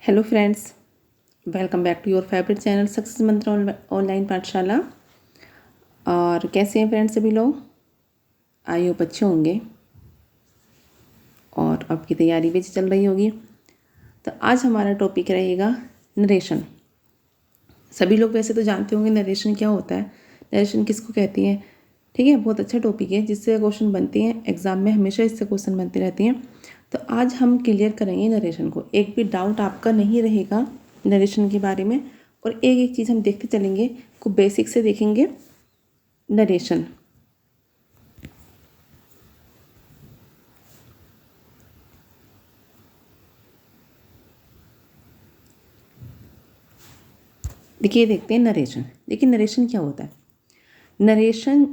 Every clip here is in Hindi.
Hello friends, welcome back to your favourite channel Success Mantra Online Pathshala. और कैसे हैं फ्रेंड्स सभी लोग? आई होप अच्छे होंगे और आपकी तैयारी भी चल रही होगी। तो आज हमारा टॉपिक रहेगा नरेशन। सभी लोग वैसे तो जानते होंगे नरेशन क्या होता है, नरेशन किसको कहती है। ठीक है, बहुत अच्छा टॉपिक है जिससे क्वेश्चन बनते हैं एग्जाम में, हमेशा इससे क्वेश्चन बनते रहते हैं। तो आज हम क्लियर करेंगे नरेशन को, एक भी डाउट आपका नहीं रहेगा नरेशन के बारे में। और एक एक चीज़ हम देखते चलेंगे, को बेसिक से देखेंगे नरेशन। देखिए, देखते हैं नरेशन। देखिए नरेशन क्या होता है। नरेशन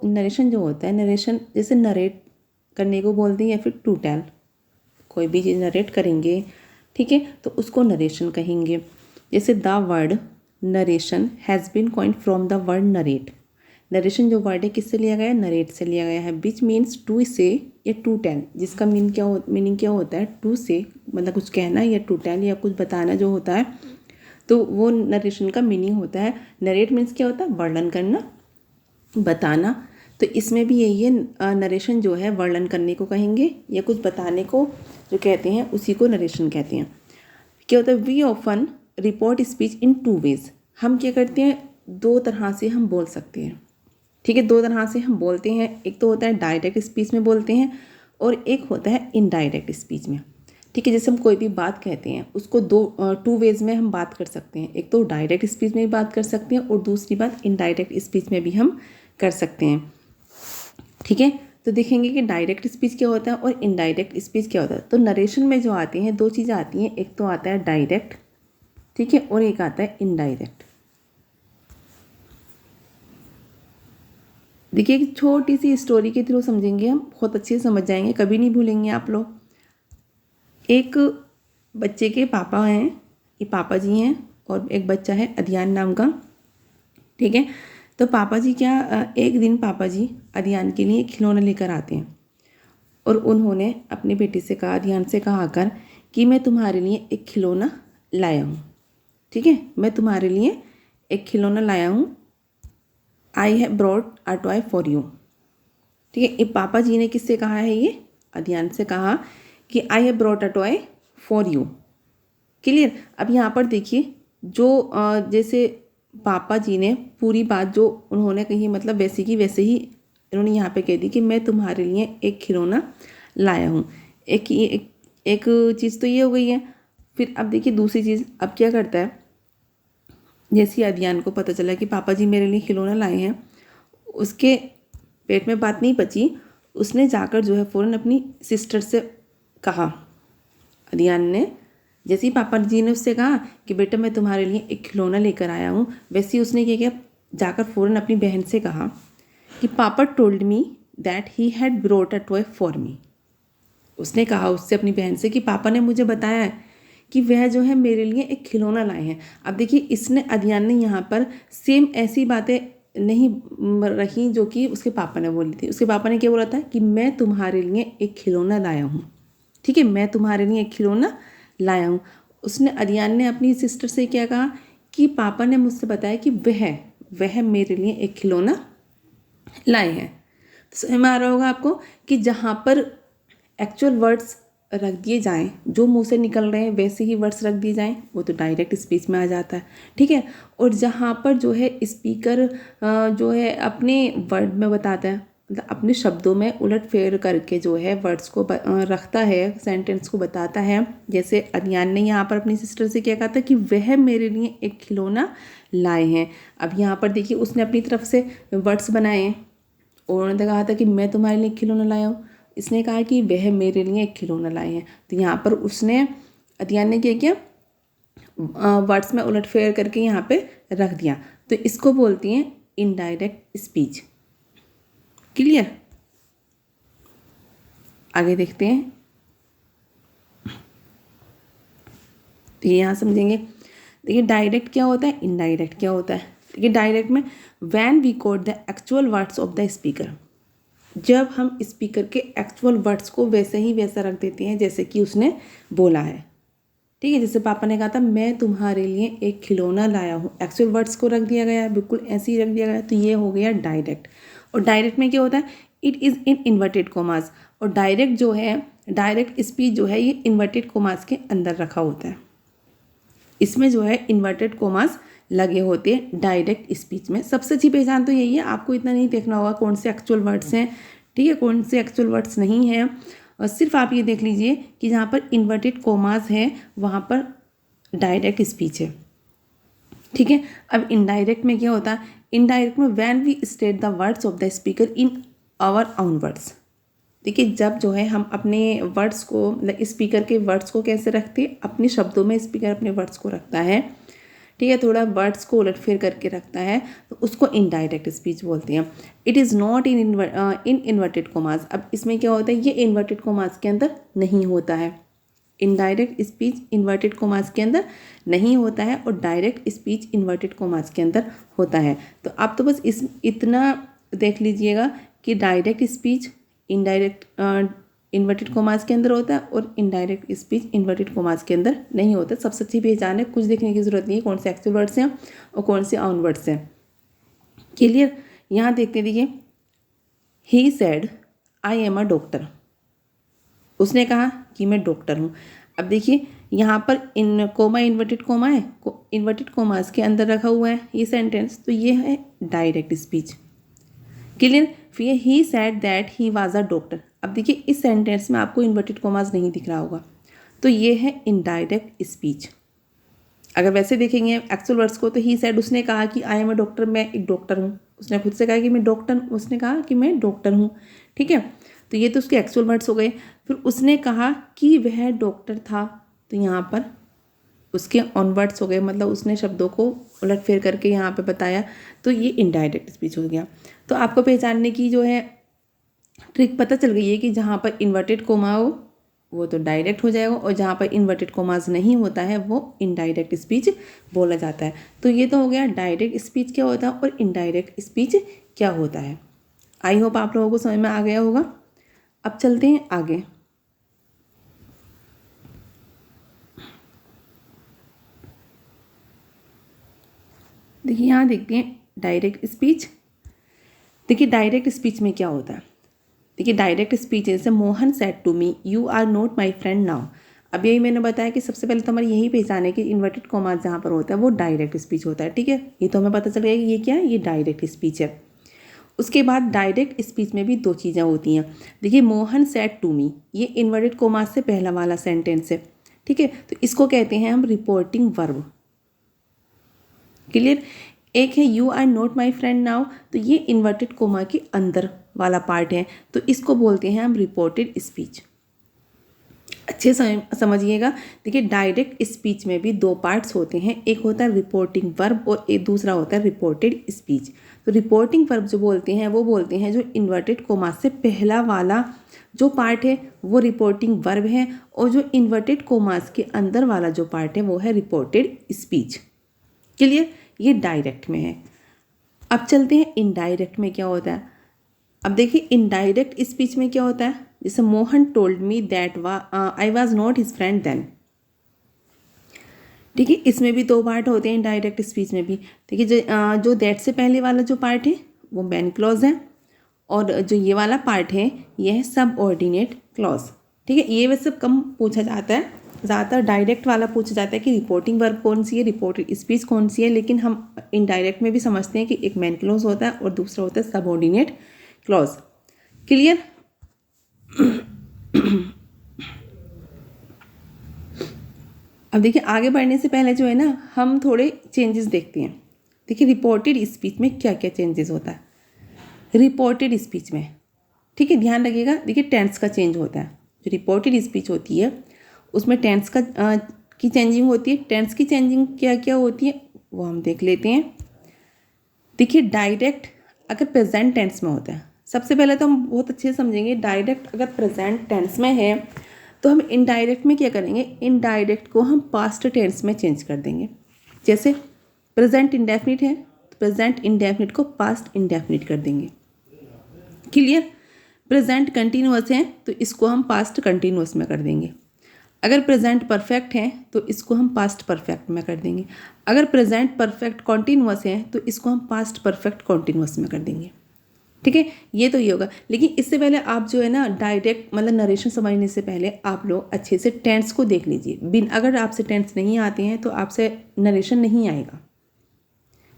नरेशन जो होता है, नरेशन जैसे नरेट करने को बोलते हैं या फिर टू टेल, कोई भी चीज़ नरेट करेंगे, ठीक है, तो उसको नरेशन कहेंगे। जैसे the word narration has been coined from the word narrate. Narration जो वर्ड है किससे लिया गया है? नरेट से लिया गया है। विच मीन्स टू से या टू टेल, जिसका मीनिंग क्या होता है? टू से मतलब कुछ कहना, या टू टेल या कुछ बताना जो होता है, तो वो नरेशन का मीनिंग होता है। नरेट मीन्स क्या होता है? वर्णन करना, बताना। तो इसमें भी यही है, नरेशन जो है वर्णन करने को कहेंगे या कुछ बताने को जो कहते हैं उसी को नरेशन कहते हैं। क्या होता है? We often report speech in two ways. हम क्या करते हैं? दो तरह से हम बोल सकते हैं। ठीक है, दो तरह से हम बोलते हैं। एक तो होता है डायरेक्ट स्पीच में बोलते हैं और एक होता है इनडायरेक्ट स्पीच में। ठीक है, जैसे हम कोई भी बात कहते हैं उसको टू वेज में हम बात कर सकते हैं। एक तो डायरेक्ट स्पीच में भी बात कर सकते हैं और दूसरी बात इनडायरेक्ट स्पीच में भी हम कर सकते हैं। ठीक है, तो देखेंगे कि डायरेक्ट स्पीच क्या होता है और इनडायरेक्ट स्पीच क्या होता है। तो नरेशन में जो आती हैं दो चीज़ें आती हैं, एक तो आता है डायरेक्ट, ठीक है, और एक आता है इनडायरेक्ट। देखिए, एक छोटी सी स्टोरी के थ्रू समझेंगे हम, बहुत अच्छे से समझ जाएंगे, कभी नहीं भूलेंगे आप लोग। एक बच्चे के पापा हैं, ये पापा जी हैं, और एक बच्चा है अदियान नाम का। ठीक है, तो पापा जी एक दिन पापा जी अदियान के लिए खिलौना लेकर आते हैं और उन्होंने अपनी बेटी से कहा, अदियान से कहा आकर, कि मैं तुम्हारे लिए एक खिलौना लाया हूँ। ठीक है, मैं तुम्हारे लिए एक खिलौना लाया हूँ। I have brought a toy for you. ठीक है, ये पापा जी ने किससे कहा है? ये अदियान से कहा कि I have brought a toy for you. Clear? अब यहाँ पर देखिए, जो जैसे पापा जी ने पूरी बात जो उन्होंने कही, मतलब वैसे की वैसे ही इन्होंने यहाँ पे कह दी कि मैं तुम्हारे लिए एक खिलौना लाया हूँ। एक चीज़ तो ये हो गई है। फिर अब देखिए दूसरी चीज़, अब क्या करता है, जैसे अदियान को पता चला कि पापा जी मेरे लिए खिलौना लाए हैं, उसके पेट में बात नहीं पची, उसने जाकर जो है फ़ौरन अपनी सिस्टर से कहा। अदियान ने जैसे ही पापा जी ने उससे कहा कि बेटा मैं तुम्हारे लिए एक खिलौना लेकर आया हूँ, वैसे ही उसने क्या किया, जाकर फ़ौरन अपनी बहन से कहा कि पापा told me that he had brought a toy for me. उसने कहा उससे, अपनी बहन से, कि पापा ने मुझे बताया है कि वह जो है मेरे लिए एक खिलौना लाए हैं। अब देखिए, इसने अदियान ने यहाँ पर सेम ऐसी बातें नहीं रही जो कि उसके पापा ने बोली थी। उसके पापा ने क्या बोला था कि मैं तुम्हारे लिए एक खिलौना लाया हूँ। ठीक है, मैं तुम्हारे लिए एक खिलौना लाया हूँ। उसने, अदियान ने अपनी सिस्टर से क्या कहा कि पापा ने मुझसे बताया कि वह मेरे लिए एक खिलौना लाए हैं। तो समझ में आ रहा होगा आपको कि जहाँ पर एक्चुअल वर्ड्स रख दिए जाएं, जो मुंह से निकल रहे हैं वैसे ही वर्ड्स रख दिए जाएं, वो तो डायरेक्ट स्पीच में आ जाता है। ठीक है, और जहाँ पर जो है स्पीकर जो है अपने वर्ड में बताता है, मतलब अपने शब्दों में उलट फेर करके जो है वर्ड्स को रखता है, सेंटेंस को बताता है। जैसे अदियान ने यहाँ पर अपनी सिस्टर से क्या कहा था कि वह मेरे लिए एक खिलौना लाए हैं। अब यहाँ पर देखिए, उसने अपनी तरफ से वर्ड्स बनाए हैं और उन्होंने कहा था कि मैं तुम्हारे लिए खिलौना लाया हूँ। इसने कहा कि वह मेरे लिए एक खिलौना लाए हैं। तो यहाँ पर उसने, अदियान ने क्या किया, वर्ड्स में उलट फेर करके यहाँ पे रख दिया। तो इसको बोलती हैं इनडायरेक्ट स्पीच। क्लियर? आगे देखते हैं, तो ये यहाँ समझेंगे। देखिए डायरेक्ट क्या होता है, इनडायरेक्ट क्या होता है। देखिए डायरेक्ट में when we quote the actual words of the speaker, जब हम स्पीकर के एक्चुअल वर्ड्स को वैसे ही वैसा रख देते हैं जैसे कि उसने बोला है। ठीक है, जैसे पापा ने कहा था मैं तुम्हारे लिए एक खिलौना लाया हूँ, एक्चुअल वर्ड्स को रख दिया गया है, बिल्कुल ऐसे ही रख दिया गया है, तो ये हो गया डायरेक्ट। और डायरेक्ट में क्या होता है, it is in inverted commas. और डायरेक्ट जो है, डायरेक्ट स्पीच जो है ये इन्वर्टेड कोमास के अंदर रखा होता है, इसमें जो है इन्वर्टेड कोमास लगे होते हैं डायरेक्ट स्पीच में। सबसे अच्छी पहचान तो यही है, आपको इतना नहीं देखना होगा कौन से एक्चुअल वर्ड्स हैं, ठीक है, कौन से एक्चुअल वर्ड्स नहीं हैं। और सिर्फ आप ये देख लीजिए कि जहाँ पर इन्वर्टेड कोमास है वहाँ पर डायरेक्ट स्पीच है, ठीक है। अब इनडायरेक्ट में क्या होता है, इनडायरेक्ट में when we state the words of the speaker in our own words. देखिए, जब जो है हम अपने वर्ड्स को, मतलब स्पीकर के वर्ड्स को कैसे रखते हैं, अपने शब्दों में स्पीकर अपने वर्ड्स को रखता है, ठीक है, थोड़ा वर्ड्स को उलटफेर करके रखता है, तो उसको इनडायरेक्ट स्पीच बोलते हैं। It is not in inverted commas. अब इसमें क्या होता है, ये इन्वर्टेड कोमास के अंदर नहीं होता है। इनडायरेक्ट स्पीच इन्वर्टेड कोमास के अंदर नहीं होता है और डायरेक्ट स्पीच इन्वर्टेड कोमास के अंदर होता है। तो आप तो बस इतना देख लीजिएगा कि direct speech indirect inverted commas के अंदर होता है और इनडायरेक्ट स्पीच इन्वर्टेड कोमास के अंदर नहीं होता। सबसे अच्छी पहचान है, कुछ देखने की जरूरत नहीं है कौन से एक्चुअल वर्ड्स हैं और कौन से आउन वर्ड्स हैं। क्लियर। यहाँ देखते देखिए, ही said I am a doctor. उसने कहा कि मैं डॉक्टर हूँ। अब देखिए यहाँ पर इन कोमा इन्वर्टेड कोमा है, इन्वर्टेड कोमास के अंदर रखा हुआ है ये सेंटेंस, तो ये है डायरेक्ट स्पीच। क्लियर। फिर ही said that he was a doctor. अब देखिए इस सेंटेंस में आपको इन्वर्टेड कोमास नहीं दिख रहा होगा, तो ये है इनडायरेक्ट स्पीच। अगर वैसे देखेंगे एक्चुअल वर्ड्स को, तो ही सेड उसने कहा कि आई एम अ डॉक्टर, मैं एक डॉक्टर हूँ। उसने खुद से कहा कि मैं डॉक्टर, उसने कहा कि मैं डॉक्टर हूँ, ठीक है, तो ये तो उसके एक्चुअल वर्ड्स हो गए। फिर उसने कहा कि वह डॉक्टर था, तो यहाँ पर उसके ऑन वर्ड्स हो गए, मतलब उसने शब्दों को उलट फेर करके यहाँ पे बताया, तो ये इनडायरेक्ट स्पीच हो गया। तो आपको पहचानने की जो है ट्रिक पता चल गई है कि जहाँ पर इन्वर्टेड कोमा हो वो तो डायरेक्ट हो जाएगा और जहाँ पर इन्वर्टेड कोमास नहीं होता है वो इनडायरेक्ट स्पीच बोला जाता है। तो ये तो हो गया डायरेक्ट स्पीच क्या होता है और इनडायरेक्ट स्पीच क्या होता है। आई होप आप लोगों को समझ में आ गया होगा। अब चलते हैं आगे। देखिए यहाँ देखते हैं डायरेक्ट स्पीच। देखिए डायरेक्ट स्पीच में क्या होता है। देखिए डायरेक्ट स्पीच जैसे Mohan said to me you are not my friend now. अब यही मैंने बताया कि सबसे पहले तो हमारी यही पहचान है कि इन्वर्टेड कोमास जहाँ पर होता है वो डायरेक्ट स्पीच होता है, ठीक है, ये तो हमें पता चल गया कि ये क्या है, ये डायरेक्ट स्पीच है। उसके बाद डायरेक्ट स्पीच में भी दो चीज़ें होती हैं। देखिए मोहन सेड टू मी, ये इन्वर्टेड कोमास से पहला वाला सेंटेंस है, ठीक है, तो इसको कहते हैं हम रिपोर्टिंग वर्ब। क्लियर। एक है you are not my friend now, तो ये इन्वर्टेड कोमा के अंदर वाला पार्ट है, तो इसको बोलते हैं हम रिपोर्टेड स्पीच। अच्छे समझिएगा। देखिए डायरेक्ट स्पीच में भी दो पार्ट्स होते हैं, एक होता है रिपोर्टिंग वर्ब और एक दूसरा होता है रिपोर्टेड स्पीच। तो रिपोर्टिंग वर्ब जो बोलते हैं वो बोलते हैं जो इन्वर्टेड कोमा से पहला वाला जो पार्ट है वो रिपोर्टिंग वर्ब है, और जो इन्वर्टेड कोमास के अंदर वाला जो पार्ट है वो है रिपोर्टेड स्पीच। क्लियर। ये डायरेक्ट में है। अब चलते हैं इनडायरेक्ट में क्या होता है। अब देखिए इनडायरेक्ट स्पीच में क्या होता है, जैसे Mohan told me that I was not his friend then. ठीक है, इसमें भी दो पार्ट होते हैं इनडायरेक्ट स्पीच में भी। देखिए जो दैट से पहले वाला जो पार्ट है वो मेन क्लॉज है, और जो ये वाला पार्ट है ये है सबऑर्डिनेट क्लॉज। ठीक है, ये वैसे कम पूछा जाता है, ज़्यादातर डायरेक्ट वाला पूछा जाता है कि रिपोर्टिंग वर्ब कौन सी है, रिपोर्टेड स्पीच कौन सी है, लेकिन हम इनडायरेक्ट में भी समझते हैं कि एक मेन क्लॉज होता है और दूसरा होता है सबऑर्डिनेट क्लॉज। क्लियर। अब देखिए आगे बढ़ने से पहले जो है ना हम थोड़े चेंजेस देखते हैं। देखिए रिपोर्टेड स्पीच में क्या क्या चेंजेस होता है रिपोर्टेड स्पीच में। ठीक है, ध्यान रखिएगा। देखिए टेंस का चेंज होता है। जो रिपोर्टेड स्पीच होती है उसमें टेंस का की चेंजिंग होती है। टेंस की चेंजिंग क्या क्या होती है वो हम देख लेते हैं। देखिए डायरेक्ट अगर प्रेजेंट टेंस में होता है, सबसे पहले तो हम बहुत अच्छे से समझेंगे। डायरेक्ट अगर प्रेजेंट टेंस में है तो हम इनडायरेक्ट में क्या करेंगे, इनडायरेक्ट को हम पास्ट टेंस में चेंज कर देंगे। जैसे प्रेजेंट इंडेफिनिट है तो प्रेजेंट इंडेफिनिट को पास्ट इंडेफिनिट कर देंगे। क्लियर। प्रेजेंट कंटिन्यूअस है तो इसको हम पास्ट कंटिन्यूअस में कर देंगे। अगर प्रेजेंट परफेक्ट है तो इसको हम पास्ट परफेक्ट में कर देंगे। अगर प्रेजेंट परफेक्ट कॉन्टिन्यूअस है तो इसको हम पास्ट परफेक्ट कॉन्टिन्यूअस में कर देंगे। ठीक है, ये तो ये होगा। लेकिन इससे पहले आप जो है ना डायरेक्ट मतलब नरेशन समझने से पहले आप लोग अच्छे से टेंस को देख लीजिए। अगर आपसे टेंस नहीं आते हैं तो आपसे नरेशन नहीं आएगा।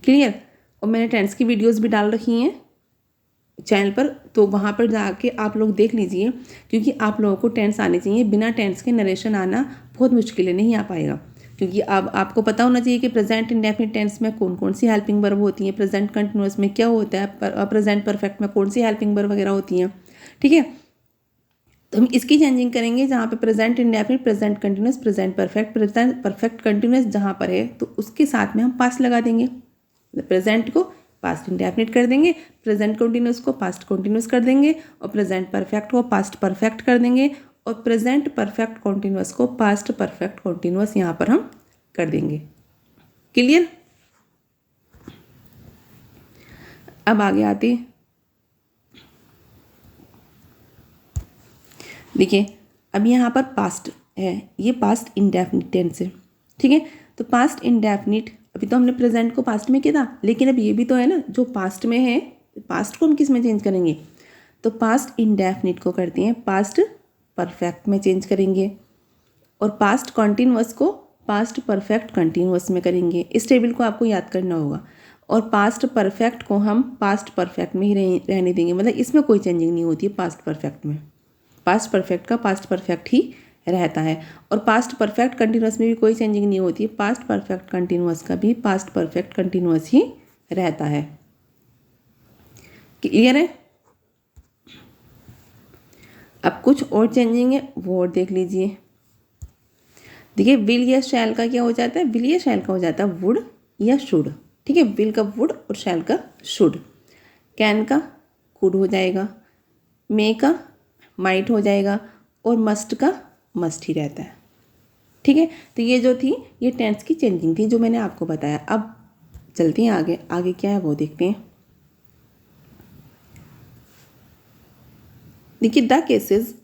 क्लियर? और मैंने टेंस की वीडियोस भी डाल रखी हैं चैनल पर, तो वहाँ पर जाके आप लोग देख लीजिए, क्योंकि आप लोगों को टेंस आने चाहिए। बिना टेंस के नरेशन आना बहुत मुश्किल है, नहीं आ पाएगा। क्योंकि अब आपको पता होना चाहिए कि प्रेजेंट इंडेफिनिट टेंस में कौन कौन सी हेल्पिंग वर्ब होती हैं, प्रेजेंट कंटिन्यूअस में क्या होता है, प्रेजेंट परफेक्ट में कौन सी हेल्पिंग वर्ब वगैरह होती हैं। ठीक है, तो हम इसकी चेंजिंग करेंगे। जहाँ पे present indefinite, present continuous, present perfect continuous जहाँ पर है तो उसके साथ में हम पास्ट लगा देंगे। प्रेजेंट को पास्ट इंडेफिनिट कर देंगे, प्रेजेंट कंटिन्यूअस को पास्ट कंटिन्यूअस कर देंगे, और प्रेजेंट परफेक्ट को पास्ट परफेक्ट कर देंगे, और प्रेजेंट परफेक्ट कॉन्टिन्यूअस को पास्ट परफेक्ट कॉन्टिन्यूअस यहाँ पर हम कर देंगे। क्लियर? अब आगे आते देखिए, अब यहाँ पर पास्ट है, ये पास्ट इंडेफिनिट टेंस है। ठीक है, तो पास्ट इंडेफिनिट, अभी तो हमने प्रेजेंट को पास्ट में किया था, लेकिन अब ये भी तो है ना जो पास्ट में है, पास्ट को हम किस में चेंज करेंगे? तो पास्ट इंडेफिनिट को करते हैं पास्ट परफेक्ट में चेंज करेंगे, और पास्ट कॉन्टिन्यूअस को पास्ट परफेक्ट कंटिन्यूअस में करेंगे। इस टेबल को आपको याद करना होगा। और पास्ट परफेक्ट को हम पास्ट परफेक्ट में ही रहने देंगे, मतलब इसमें कोई चेंजिंग नहीं होती है पास्ट परफेक्ट में। पास्ट परफेक्ट का पास्ट परफेक्ट ही रहता है, और पास्ट परफेक्ट कंटिन्यूअस में भी कोई चेंजिंग नहीं होती है। पास्ट परफेक्ट कंटिन्यूअस का भी पास्ट परफेक्ट कंटिन्यूअस ही रहता है। क्लियर है? अब कुछ और चेंजिंग है वो और देख लीजिए। देखिए, विल या शैल का क्या हो जाता है? विल या शैल का हो जाता है वुड या शुड। ठीक है, विल का वुड और शैल का शुड। कैन का कुड हो जाएगा, मे का माइट हो जाएगा, और मस्ट का मस्ट ही रहता है। ठीक है, तो ये जो थी ये टेंस की चेंजिंग थी जो मैंने आपको बताया। अब चलते हैं आगे, आगे क्या है वो देखते हैं। देखिए, the cases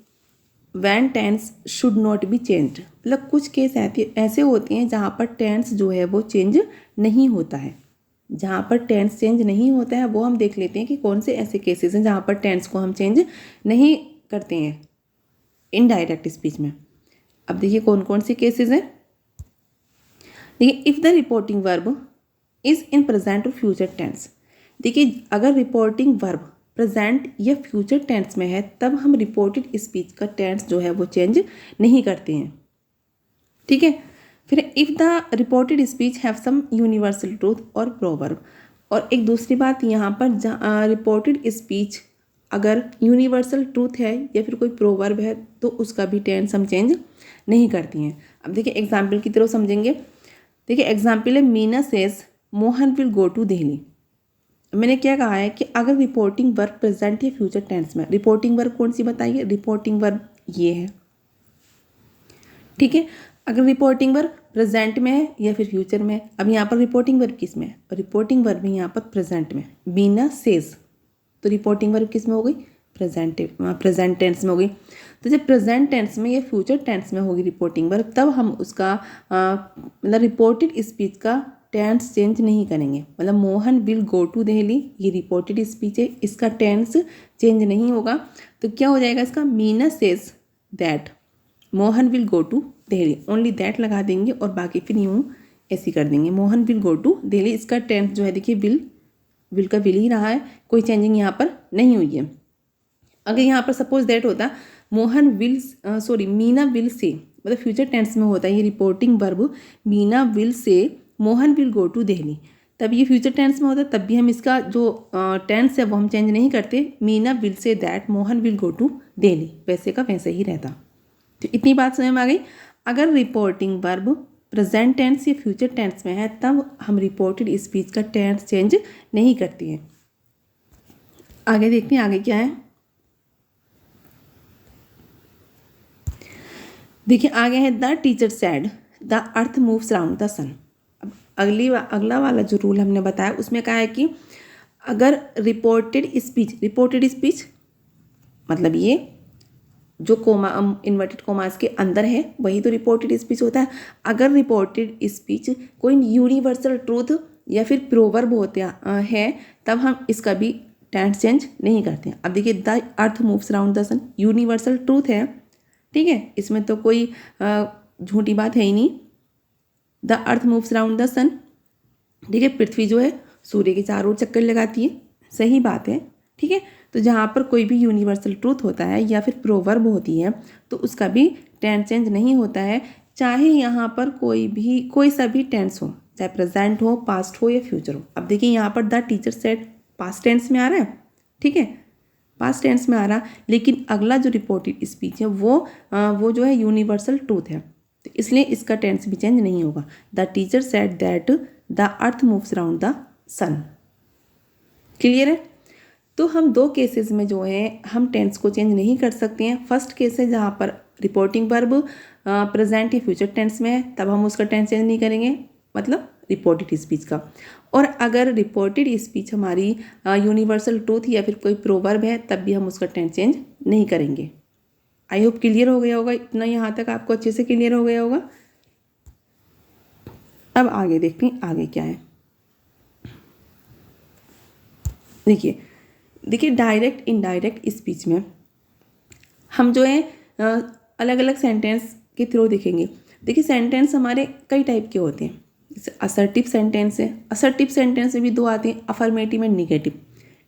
when tense should not be changed, मतलब कुछ केस ऐसे होते हैं जहाँ पर टेंस जो है वो चेंज नहीं होता है। जहाँ पर टेंस चेंज नहीं होता है वो हम देख लेते हैं कि कौन से ऐसे केसेस हैं जहाँ पर टेंस को हम चेंज नहीं करते हैं इनडायरेक्ट स्पीच में। अब देखिए कौन कौन से केसेस हैं। देखिए, if the reporting verb is in present और फ्यूचर टेंस। देखिए, अगर रिपोर्टिंग वर्ब प्रेजेंट या फ्यूचर टेंस में है तब हम रिपोर्टेड स्पीच का टेंस जो है वो चेंज नहीं करते हैं। ठीक है, फिर if the reported speech have some universal truth और प्रोवर्ब। और एक दूसरी बात यहाँ पर, रिपोर्टेड स्पीच अगर यूनिवर्सल ट्रूथ है या फिर कोई प्रोवर्ब है तो उसका भी टेंस हम चेंज नहीं करती हैं। अब देखिए एग्जाम्पल की तरफ समझेंगे। देखिए, एग्जाम्पल है Meena says Mohan will go to Delhi. मैंने क्या कहा है कि अगर रिपोर्टिंग वर्ब प्रेजेंट या फ्यूचर टेंस में, रिपोर्टिंग वर्ब कौन सी बताइए? रिपोर्टिंग वर्ब ये है। ठीक है, अगर रिपोर्टिंग वर्ब प्रेजेंट में है या फिर फ्यूचर में। अब यहाँ पर रिपोर्टिंग वर्ब किस में है? रिपोर्टिंग वर्ब भी यहाँ पर प्रेजेंट में, बीना सेज, तो रिपोर्टिंग वर्ब किस में हो गई? प्रेजेंट टेंस में हो गई। तो जब प्रेजेंट टेंस में या फ्यूचर टेंस में होगी रिपोर्टिंग वर्ब तब हम उसका मतलब रिपोर्टेड स्पीच का टेंस चेंज नहीं करेंगे। मतलब Mohan will go to Delhi, ये रिपोर्टेड स्पीच है, इसका टेंस चेंज नहीं होगा। तो क्या हो जाएगा इसका? Meena says that Mohan will go to Delhi, only that लगा देंगे और बाकी फिर यूँ ऐसी कर देंगे, Mohan will go to Delhi. इसका टेंस जो है देखिए विल का विल ही रहा है, कोई चेंजिंग यहाँ पर नहीं हुई है। अगर यहाँ पर सपोज दैट होता मीना विल से, मतलब फ्यूचर टेंस में होता है ये reporting verb, Meena will say Mohan will go to Delhi, तब ये फ्यूचर टेंस में होता है, तब भी हम इसका जो टेंस है वो हम चेंज नहीं करते। Meena will say that Mohan will go to Delhi, वैसे का वैसे ही रहता। तो इतनी बात समझ में आ गई। अगर रिपोर्टिंग वर्ब प्रेजेंट टेंस या फ्यूचर टेंस में है तब हम रिपोर्टेड स्पीच का टेंस चेंज नहीं करती हैं। आगे देखते हैं आगे क्या है। देखिए आगे है the teacher said the earth moves around the sun. अब अगला वाला जो रूल हमने बताया उसमें कहा है कि अगर रिपोर्टेड स्पीच मतलब ये जो कोमा इन्वर्टेड कोमास के अंदर है वही तो रिपोर्टेड स्पीच होता है। अगर रिपोर्टेड स्पीच कोई यूनिवर्सल ट्रूथ या फिर प्रोवर्ब होते है तब हम इसका भी टेंस चेंज नहीं करते हैं। अब देखिए the earth moves around the sun universal truth है, ठीक है, इसमें तो कोई झूठी बात है ही नहीं। The earth moves around the sun, ठीक है, पृथ्वी जो है सूर्य के चारों ओर चक्कर लगाती है, सही बात है, ठीक है। तो जहाँ पर कोई भी यूनिवर्सल ट्रूथ होता है या फिर प्रोवर्ब होती है तो उसका भी टेंस चेंज नहीं होता है, चाहे यहाँ पर कोई सा भी टेंस हो, चाहे प्रेजेंट हो, पास्ट हो या फ्यूचर हो। अब देखिए यहाँ पर the teacher said past tense में आ रहा है, ठीक है, पास्ट टेंस में आ रहा, लेकिन अगला जो रिपोर्टेड स्पीच है वो जो है यूनिवर्सल ट्रूथ है, तो इसलिए इसका टेंस भी चेंज नहीं होगा। The teacher said that the earth moves around the sun. Clear है? तो हम दो केसेस में जो है हम टेंस को चेंज नहीं कर सकते हैं। फर्स्ट केस है जहाँ पर रिपोर्टिंग वर्ब प्रेजेंट या फ्यूचर टेंस में है, तब हम उसका टेंस चेंज नहीं करेंगे, मतलब रिपोर्टेड स्पीच का। और अगर रिपोर्टेड स्पीच हमारी यूनिवर्सल ट्रूथ या फिर कोई प्रोवर्ब है तब भी हम उसका टेंस चेंज नहीं करेंगे। आई होप क्लियर हो गया होगा, इतना यहाँ तक आपको अच्छे से क्लियर हो गया होगा। अब आगे देखते हैं आगे क्या है। देखिए डायरेक्ट इनडायरेक्ट स्पीच में हम जो है अलग अलग सेंटेंस के थ्रू देखेंगे। देखिए सेंटेंस हमारे कई टाइप के होते हैं, जैसे असर्टिव सेंटेंस है, असर्टिव सेंटेंस में भी दो आते हैं, अफर्मेटिव एंड निगेटिव,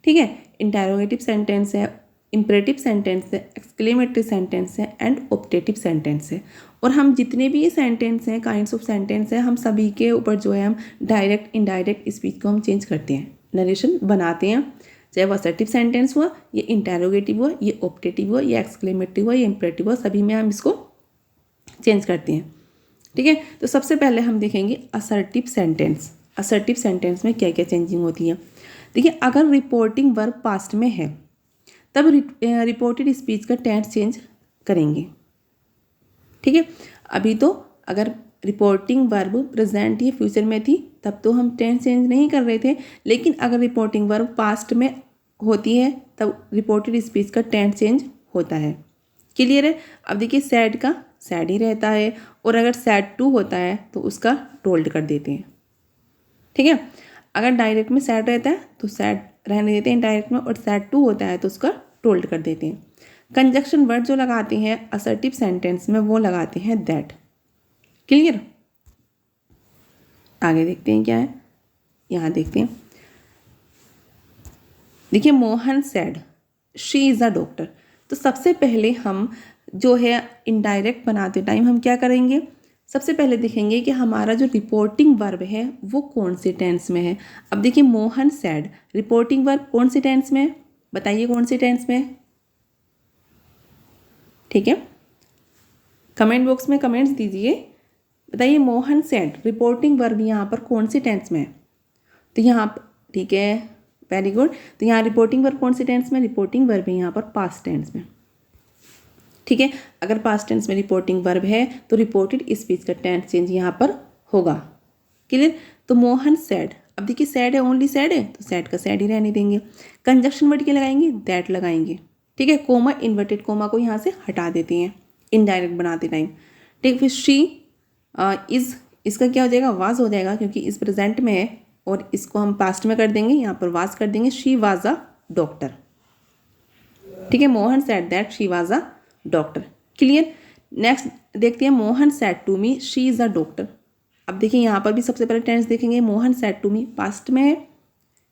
ठीक है। इंटेरोगेटिव सेंटेंस है, इम्परेटिव सेंटेंस है, एक्सक्लेमेटरी सेंटेंस है एंड ऑप्टेटिव सेंटेंस है। और हम जितने भी ये सेंटेंस हैं, काइंड्स ऑफ सेंटेंस हैं, हम सभी के ऊपर जो है हम डायरेक्ट इनडायरेक्ट स्पीच को हम चेंज करते हैं, नरेशन बनाते हैं, चाहे वो असर्टिव सेंटेंस हुआ, ये इंटेरोगेटिव हुआ, ये ऑप्टेटिव हुआ, ये एक्सक्लेमेटिव हुआ, ये इम्परेटिव हुआ, सभी में हम इसको चेंज करते हैं, ठीक है। तो सबसे पहले हम देखेंगे असर्टिव सेंटेंस। असर्टिव सेंटेंस में क्या क्या चेंजिंग होती है। देखिए अगर रिपोर्टिंग वर्ब पास्ट में है तब रिपोर्टेड स्पीच का टेंस चेंज करेंगे, ठीक है। अभी तो अगर रिपोर्टिंग वर्ब प्रेजेंट या फ्यूचर में थी तब तो हम टेंस चेंज नहीं कर रहे थे, लेकिन अगर रिपोर्टिंग वर्ब पास्ट में होती है तब रिपोर्टेड स्पीच का टेंस चेंज होता है। क्लियर है? अब देखिए सैड का सैड ही रहता है, और अगर सैड टू होता है तो उसका टोल्ड कर देते हैं, ठीक है। अगर डायरेक्ट में सैड रहता है तो सैड रहने देते हैं डायरेक्ट में, और सैड टू होता है तो उसका टोल्ड कर देते हैं। कंजक्शन वर्ड जो लगाते हैं असर्टिव सेंटेंस में वो लगाते हैं दैट। क्लियर? आगे देखते हैं क्या है, यहाँ देखते हैं। देखिए Mohan sad she is a doctor. तो सबसे पहले हम जो है इनडायरेक्ट बनाते टाइम हम क्या करेंगे, सबसे पहले देखेंगे कि हमारा जो रिपोर्टिंग वर्ब है वो कौन से टेंस में है। अब देखिए मोहन सैड, रिपोर्टिंग वर्ब कौन से टेंस में है, बताइए कौन से टेंस में है, ठीक है। कमेंट बॉक्स में कमेंट्स दीजिए, बताइए मोहन सैड रिपोर्टिंग वर्ब यहाँ पर कौन से टेंस में है। तो यहाँ ठीक है, वेरी गुड। तो यहाँ रिपोर्टिंग वर्ब कौन से टेंस में, रिपोर्टिंग वर्ब है यहाँ पर पास्ट टेंस में, ठीक है। अगर पास्ट टेंस में रिपोर्टिंग वर्ब है तो रिपोर्टेड स्पीच का टेंस चेंज यहाँ पर होगा। क्लियर? तो मोहन सैड, अब देखिए सैड है, ओनली सैड है तो सैड का सैड ही रहने देंगे। कंजक्शन वर्ड क्या लगाएंगे, दैट लगाएंगे, ठीक है। कोमा इन्वर्टेड कोमा को यहाँ से हटा देते हैं इनडायरेक्ट बनाते टाइम, ठीक। फिर शी इज़, इसका क्या हो जाएगा, वाज हो जाएगा क्योंकि इस प्रेजेंट में है, और इसको हम पास्ट में कर देंगे, यहाँ पर वाज कर देंगे। शी वाज अ डॉक्टर, ठीक है। Mohan said that she was a doctor. Clear? Next देखते हैं Mohan said to me she is a doctor. अब देखिए यहाँ पर भी सबसे पहले टेंस देखेंगे, Mohan said to me past में है,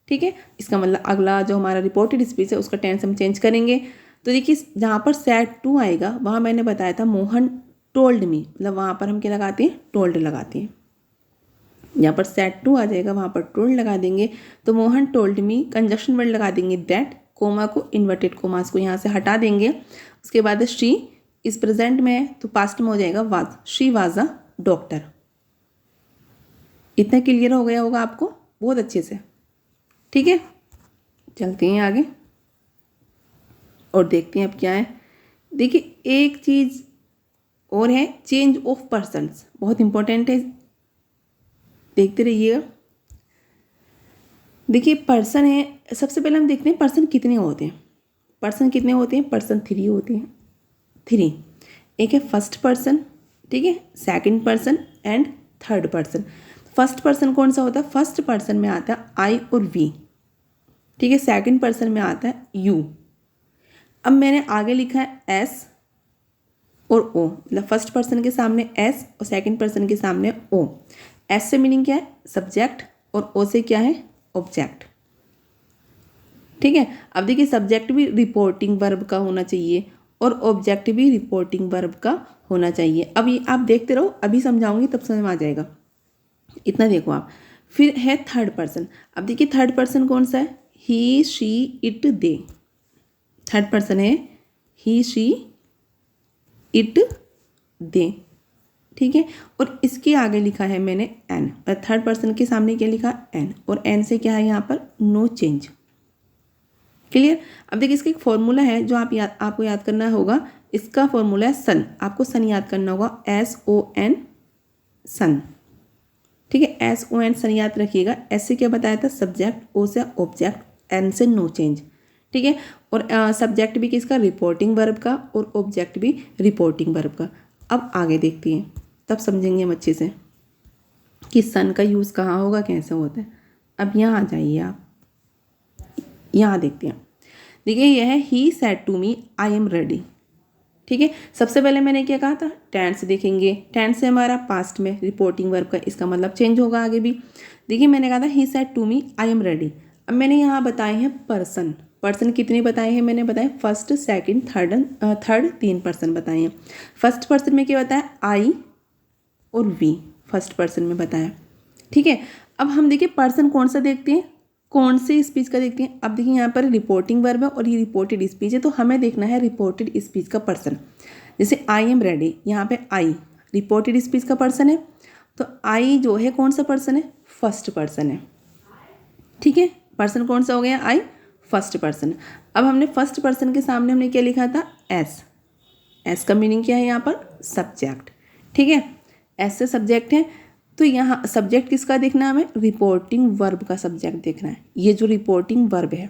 ठीक है। इसका मतलब अगला जो हमारा रिपोर्टेड स्पीच है उसका टेंस हम चेंज करेंगे। तो देखिए जहाँ पर सैड टू आएगा वहाँ मैंने बताया था मोहन टोल्ड मी, मतलब वहाँ पर हम क्या लगाते हैं, टोल्ड लगाते हैं। यहाँ पर सैड टू आ जाएगा वहाँ पर टोल्ड लगा देंगे। तो मोहन टोल्ड मी, कंजक्शन वर्ड लगा देंगे दैट, कोमा को इन्वर्टेड कोमास को यहाँ से हटा देंगे। उसके बाद शी इस प्रेजेंट में है तो पास्ट में हो जाएगा was, she was a doctor. इतना क्लियर हो गया होगा आपको बहुत अच्छे से, ठीक है। चलते हैं आगे और देखते हैं अब क्या है। देखिए एक चीज़ और है, चेंज ऑफ पर्सन्स, बहुत इंपॉर्टेंट है, देखते रहिएगा। देखिए पर्सन है, सबसे पहले हम देखते हैं पर्सन कितने होते हैं। पर्सन कितने होते हैं, पर्सन 3 होते हैं, 3। एक है फर्स्ट पर्सन, ठीक है, second person and third person. First person कौन सा होता है? फर्स्ट पर्सन में आता है आई और वी, ठीक है। सेकंड पर्सन में आता है यू। अब मैंने आगे लिखा है एस और ओ, मतलब फर्स्ट पर्सन के सामने एस और सेकंड पर्सन के सामने ओ। एस से मीनिंग क्या है? सब्जेक्ट, और ओ से क्या है? ऑब्जेक्ट, ठीक है। अब देखिए सब्जेक्ट भी रिपोर्टिंग वर्ब का होना चाहिए और ऑब्जेक्ट भी रिपोर्टिंग वर्ब का होना चाहिए। अब ये आप देखते रहो, अभी समझाऊंगी तब समझ में आ जाएगा, इतना देखो आप। फिर है थर्ड पर्सन। अब देखिए थर्ड पर्सन कौन सा है? He, she, it, they. Third person है ही, शी, इट, दे, ठीक है। और इसके आगे लिखा है मैंने एन, और थर्ड पर्सन के सामने क्या लिखा? एन, और एन से क्या है यहाँ पर? No change. क्लियर? अब देखिए इसका एक फॉर्मूला है जो आपको याद करना होगा। इसका फॉर्मूला है सन। आपको सन याद करना होगा, SON, सन, ठीक है। SON सन याद रखिएगा। एस से क्या बताया था? सब्जेक्ट, ओ से ऑब्जेक्ट, एन से नो चेंज, ठीक है। और सब्जेक्ट भी किसका? रिपोर्टिंग वर्ब का, और ऑब्जेक्ट भी रिपोर्टिंग वर्ब का। अब आगे देखती हैं, तब समझेंगे हम अच्छे से कि सन का यूज़ कहाँ होगा, कैसे होता है। अब यहाँ आ जाइए आप, यहाँ देखते हैं। देखिए यह है he said to me I am ready, ठीक है। सबसे पहले मैंने क्या कहा था? टेंस देखेंगे। टेंस से हमारा पास्ट में रिपोर्टिंग वर्ब का, इसका मतलब चेंज होगा आगे भी। देखिए मैंने कहा था he said to me I am ready. अब मैंने यहाँ बताए हैं पर्सन। पर्सन कितने बताए हैं? मैंने बताए फर्स्ट, सेकंड, थर्ड 3 पर्सन बताए हैं। फर्स्ट पर्सन में क्या बताया? आई और वी, फर्स्ट पर्सन में बताया, ठीक है। अब हम देखिए पर्सन कौन सा देखते हैं, कौन से स्पीच का देखते हैं। अब देखिए यहाँ पर रिपोर्टिंग वर्ब है और ये रिपोर्टेड स्पीच है, तो हमें देखना है रिपोर्टेड स्पीच का पर्सन। जैसे आई एम रेडी, यहाँ पे आई रिपोर्टेड स्पीच का पर्सन है, तो आई जो है कौन सा पर्सन है? फर्स्ट पर्सन है, ठीक है। पर्सन कौन सा हो गया? आई, फर्स्ट पर्सन। अब हमने फर्स्ट पर्सन के सामने हमने क्या लिखा था? एस। एस का मीनिंग क्या है यहाँ पर? सब्जेक्ट, ठीक है। एस से सब्जेक्ट है, तो यहाँ सब्जेक्ट किसका देखना है हमें? रिपोर्टिंग वर्ब का सब्जेक्ट देखना है। ये जो रिपोर्टिंग वर्ब है,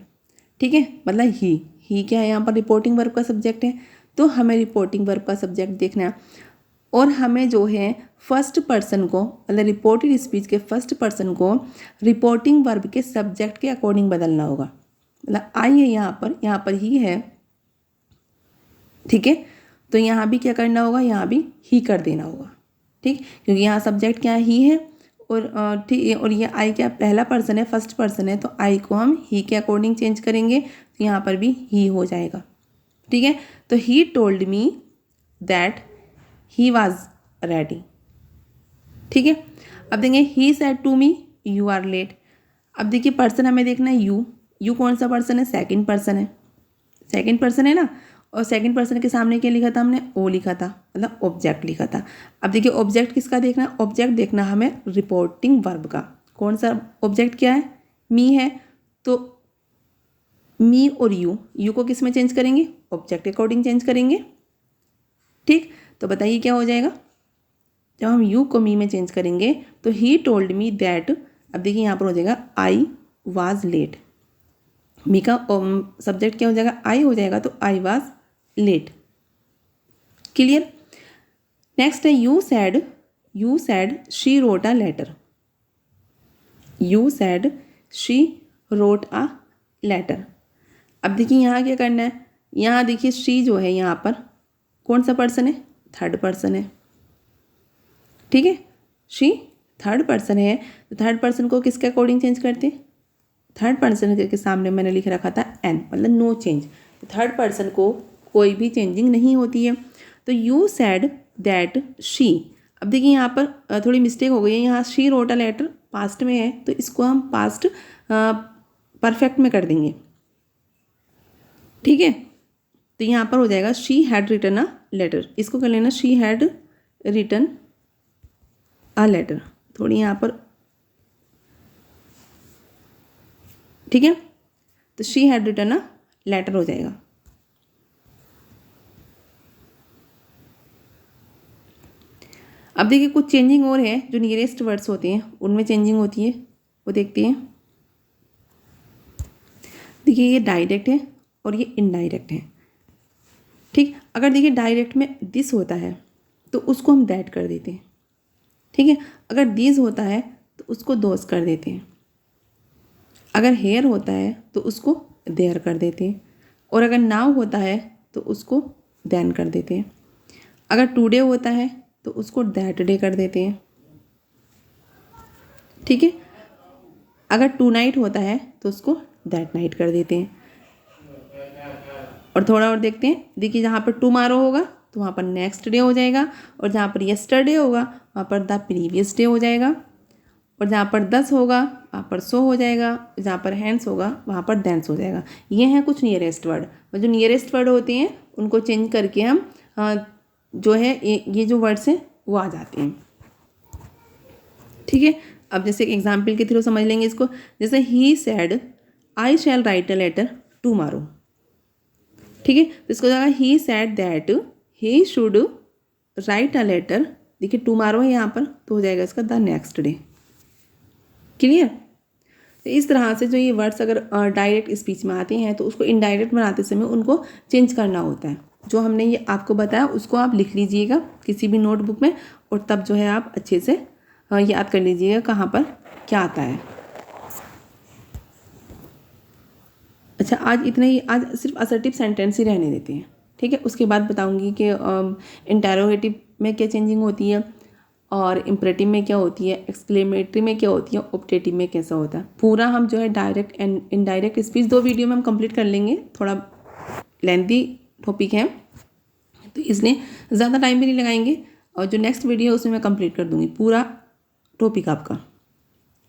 ठीक है, मतलब ही क्या है यहाँ पर? रिपोर्टिंग वर्ब का सब्जेक्ट है, तो हमें रिपोर्टिंग वर्ब का सब्जेक्ट देखना है। और हमें जो है फर्स्ट पर्सन को, मतलब रिपोर्टेड स्पीच के फर्स्ट पर्सन को रिपोर्टिंग वर्ब के सब्जेक्ट के अकॉर्डिंग बदलना होगा। मतलब आई है यहाँ पर ही है, ठीक है। तो यहाँ भी क्या करना होगा? यहाँ भी ही कर देना होगा, ठीक, क्योंकि यहाँ सब्जेक्ट क्या ही है, और ठीक है, और ये आई क्या? पहला पर्सन है, फर्स्ट पर्सन है, तो आई को हम ही के अकॉर्डिंग चेंज करेंगे, तो यहाँ पर भी ही हो जाएगा, ठीक है। तो he told me that he was ready, ठीक है। अब देंगे he said to me you are late. अब देखिए पर्सन हमें देखना है यू कौन सा पर्सन है? सेकंड पर्सन है, सेकंड पर्सन है ना। और सेकंड पर्सन के सामने क्या लिखा था हमने? ओ लिखा था, मतलब ऑब्जेक्ट लिखा था। अब देखिए ऑब्जेक्ट किसका देखना है? ऑब्जेक्ट देखना हमें रिपोर्टिंग वर्ब का। कौन सा ऑब्जेक्ट? क्या है? मी है, तो मी और यू को किस में चेंज करेंगे? ऑब्जेक्ट के अकॉर्डिंग चेंज करेंगे, ठीक। तो बताइए क्या हो जाएगा जब हम यू को मी में चेंज करेंगे? तो ही टोल्ड मी दैट, अब देखिए यहाँ पर हो जाएगा आई वाज लेट। मी का सब्जेक्ट क्या हो जाएगा? आई हो जाएगा, तो I was late, clear. Next है you said she wrote a letter. You said she wrote a letter. अब देखिए यहाँ क्या करना है? यहाँ देखिए शी जो है यहाँ पर कौन सा पर्सन है? थर्ड पर्सन है, ठीक है। शी थर्ड पर्सन है, तो थर्ड पर्सन को किसके अकॉर्डिंग चेंज करते हैं? थर्ड पर्सन के सामने मैंने लिख रखा था एन, मतलब नो चेंज। तो थर्ड पर्सन को कोई भी चेंजिंग नहीं होती है। तो यू सैड दैट शी, अब देखिए यहाँ पर थोड़ी मिस्टेक हो गई है। यहाँ she wrote a letter past में है, तो इसको हम पास्ट परफेक्ट में कर देंगे, ठीक है। तो यहाँ पर हो जाएगा she had written a letter. इसको कर लेना she had written a letter, थोड़ी यहाँ पर, ठीक है। तो she had written a letter हो जाएगा। अब देखिए कुछ चेंजिंग और है, जो नियरेस्ट वर्ड्स होते हैं उनमें चेंजिंग होती है, वो देखते हैं। देखिए ये डायरेक्ट है और ये इनडायरेक्ट है, ठीक, अगर देखिए डायरेक्ट में दिस होता है तो उसको हम दैट कर देते हैं। ठीक है, अगर दिस होता है तो उसको दोस कर देते हैं। अगर हेयर होता है तो उसको देयर कर देते हैं। और अगर नाउ होता है तो उसको देन कर देते हैं। अगर टुडे होता है तो उसको दैट डे कर देते हैं। ठीक है, अगर टू नाइट होता है तो उसको दैट नाइट कर देते हैं। और थोड़ा और देखते हैं, देखिए जहाँ पर टुमारो होगा तो वहाँ पर नेक्स्ट डे हो जाएगा, और जहाँ पर यस्टरडे होगा वहाँ पर द प्रीवियस डे हो जाएगा, और जहाँ पर दस होगा वहाँ पर सो हो जाएगा, जहाँ पर हैंड्स होगा वहाँ पर देंस हो जाएगा। ये हैं कुछ नियरेस्ट वर्ड, और जो नियरेस्ट वर्ड होते हैं उनको चेंज करके हम जो है ये जो वर्ड्स हैं वो आ जाते हैं। ठीक है, अब जैसे एग्जाम्पल के थ्रू समझ लेंगे इसको। जैसे he said I shall write a letter tomorrow. ठीक है, तो इसको जाएगा he said that he should write a letter. देखिए टुमारो है यहाँ पर, तो हो जाएगा इसका द नेक्स्ट डे। क्लियर। तो इस तरह से जो ये वर्ड्स अगर डायरेक्ट स्पीच में आते हैं तो उसको इनडायरेक्ट बनाते समय उनको चेंज करना होता है। जो हमने ये आपको बताया उसको आप लिख लीजिएगा किसी भी नोटबुक में, और तब जो है आप अच्छे से याद कर लीजिएगा कहाँ पर क्या आता है। अच्छा, आज इतना ही, आज सिर्फ असर्टिव सेंटेंस ही रहने देते हैं। ठीक है, उसके बाद बताऊंगी कि इंटेरोगेटिव में क्या चेंजिंग होती है, और इम्परेटिव में क्या होती है, एक्सक्लेमेटरी में क्या होती है, ऑप्टेटिव में कैसा होता है। पूरा हम जो है direct and indirect speech 2 video में हम कंप्लीट कर लेंगे। थोड़ा लेंथी टॉपिक है तो इसलिए ज़्यादा टाइम भी नहीं लगाएंगे, और जो नेक्स्ट वीडियो है उसमें मैं कंप्लीट कर दूँगी पूरा टॉपिक आपका।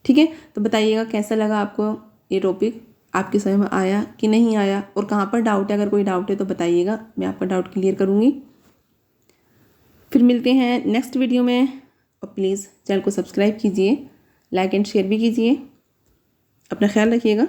ठीक है, तो बताइएगा कैसा लगा आपको ये टॉपिक, आपके समझ में आया कि नहीं आया, और कहाँ पर डाउट है। अगर कोई डाउट है तो बताइएगा, मैं आपका डाउट क्लियर करूँगी। फिर मिलते हैं नेक्स्ट वीडियो में, और प्लीज़ चैनल को सब्सक्राइब कीजिए, लाइक एंड शेयर भी कीजिए। अपना ख्याल रखिएगा।